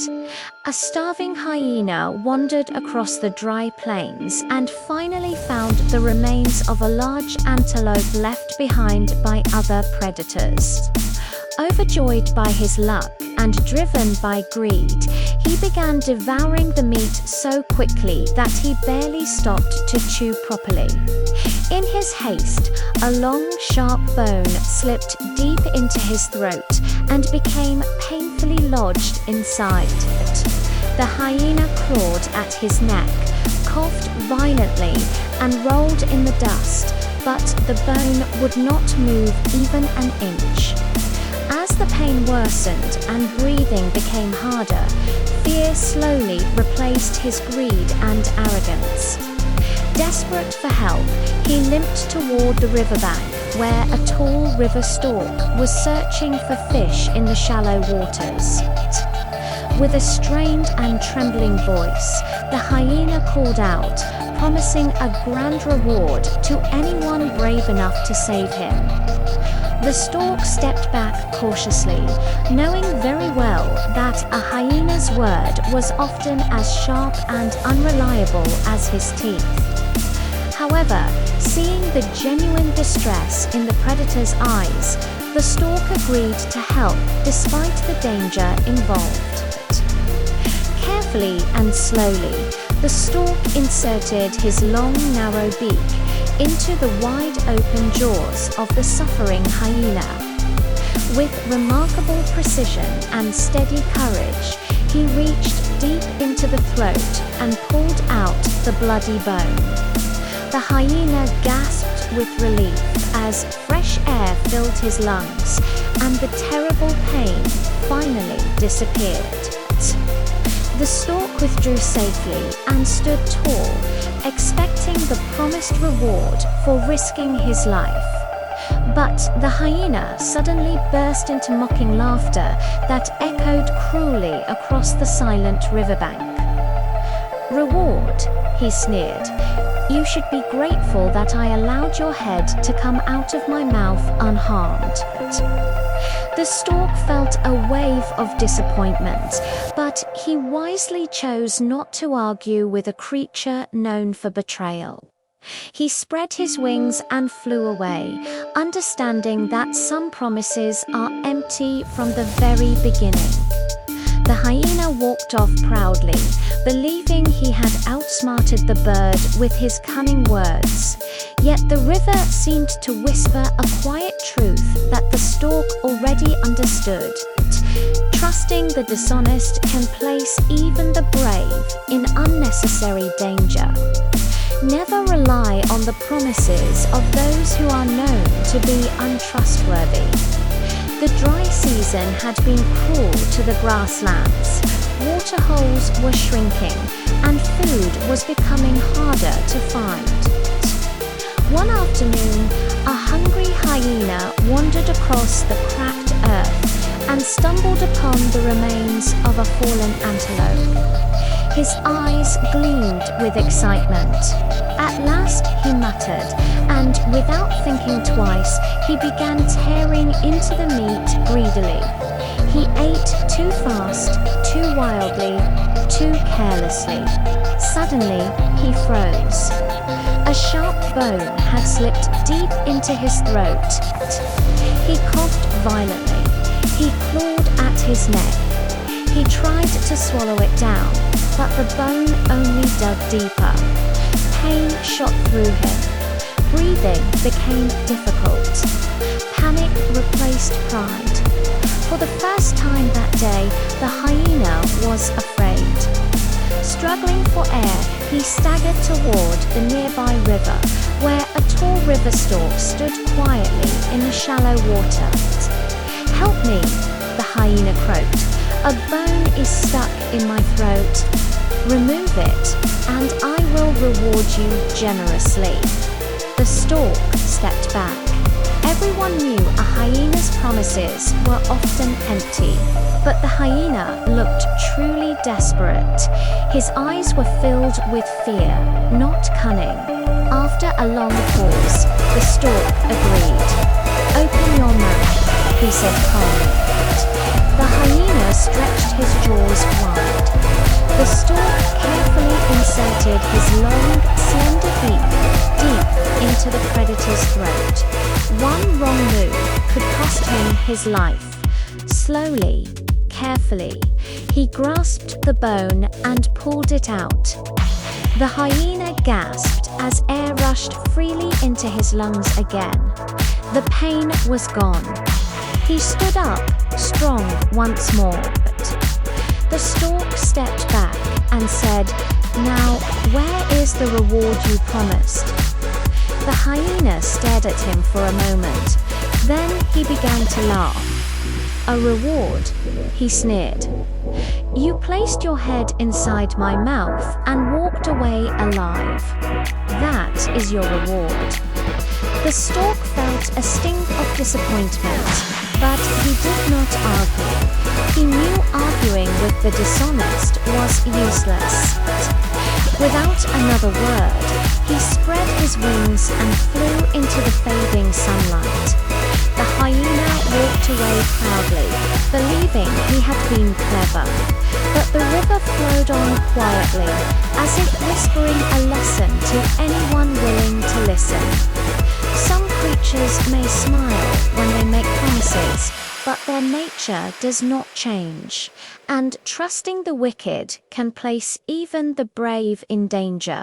A starving hyena wandered across the dry plains and finally found the remains of a large antelope left behind by other predators. Overjoyed by his luck and driven by greed, he began devouring the meat so quickly that he barely stopped to chew properly. In his haste, a long, sharp bone slipped deep into his throat and became painfully lodged inside it. The hyena clawed at his neck, coughed violently, and rolled in the dust, but the bone would not move even an inch. As the pain worsened and breathing became harder, fear slowly replaced his greed and arrogance. Desperate for help, he limped toward the riverbank, where a tall river stork was searching for fish in the shallow waters. With a strained and trembling voice, the hyena called out, promising a grand reward to anyone brave enough to save him. The stork stepped back cautiously, knowing very well that a hyena's word was often as sharp and unreliable as his teeth. However, seeing the genuine distress in the predator's eyes, the stork agreed to help despite the danger involved. Carefully and slowly, the stork inserted his long, narrow beak into the wide-open jaws of the suffering hyena. With remarkable precision and steady courage, he reached deep into the throat and pulled out the bloody bone. The hyena gasped with relief as fresh air filled his lungs and the terrible pain finally disappeared. The stork withdrew safely and stood tall, expecting the promised reward for risking his life. But the hyena suddenly burst into mocking laughter that echoed cruelly across the silent riverbank. "Reward," he sneered. "You should be grateful that I allowed your head to come out of my mouth unharmed." The stork felt a wave of disappointment, but he wisely chose not to argue with a creature known for betrayal. He spread his wings and flew away, understanding that some promises are empty from the very beginning. The hyena walked off proudly, believing he had outsmarted the bird with his cunning words. Yet the river seemed to whisper a quiet truth that the stork already understood. Trusting the dishonest can place even the brave in unnecessary danger. Never rely on the promises of those who are known to be untrustworthy. The dry season had been cruel to the grasslands. Waterholes were shrinking, and food was becoming harder to find. One afternoon, a hungry hyena wandered across the cracked earth and stumbled upon the remains of a fallen antelope. His eyes gleamed with excitement. At last he muttered, and without thinking twice, he began tearing into the meat greedily. He ate too fast, too wildly, too carelessly. Suddenly, he froze. A sharp bone had slipped deep into his throat. He coughed violently. He clawed at his neck. He tried to swallow it down, but the bone only dug deeper. Pain shot through him. Breathing became difficult. Panic replaced pride. For the first time that day, the hyena was afraid. Struggling for air, he staggered toward the nearby river, where a tall river stork stood quietly in the shallow water. "Help me," the hyena croaked. "A bone is stuck in my throat. Remove it, and I will reward you generously." The stork stepped back. Everyone knew a hyena's promises were often empty, but the hyena looked truly desperate. His eyes were filled with fear, not cunning. After a long pause, the stork agreed. "Open your mouth," he said calmly. The hyena stretched his jaws wide. inserted his long, slender beak deep into the predator's throat. One wrong move could cost him his life. Slowly, carefully, he grasped the bone and pulled it out. The hyena gasped as air rushed freely into his lungs again. The pain was gone. He stood up, strong once more. The stork stepped back and said, "Now, where is the reward you promised?" The hyena stared at him for a moment. Then he began to laugh. "A reward?" he sneered. "You placed your head inside my mouth and walked away alive. That is your reward." The stork felt a sting of disappointment, but he did not argue. He knew arguing with the dishonest was useless. Without another word, he spread his wings and flew into the fading sunlight. The hyena walked away proudly, believing he had been clever. But the river flowed on quietly, as if whispering a lesson to anyone willing to listen. Some creatures may smile when they make promises, but their nature does not change, and trusting the wicked can place even the brave in danger.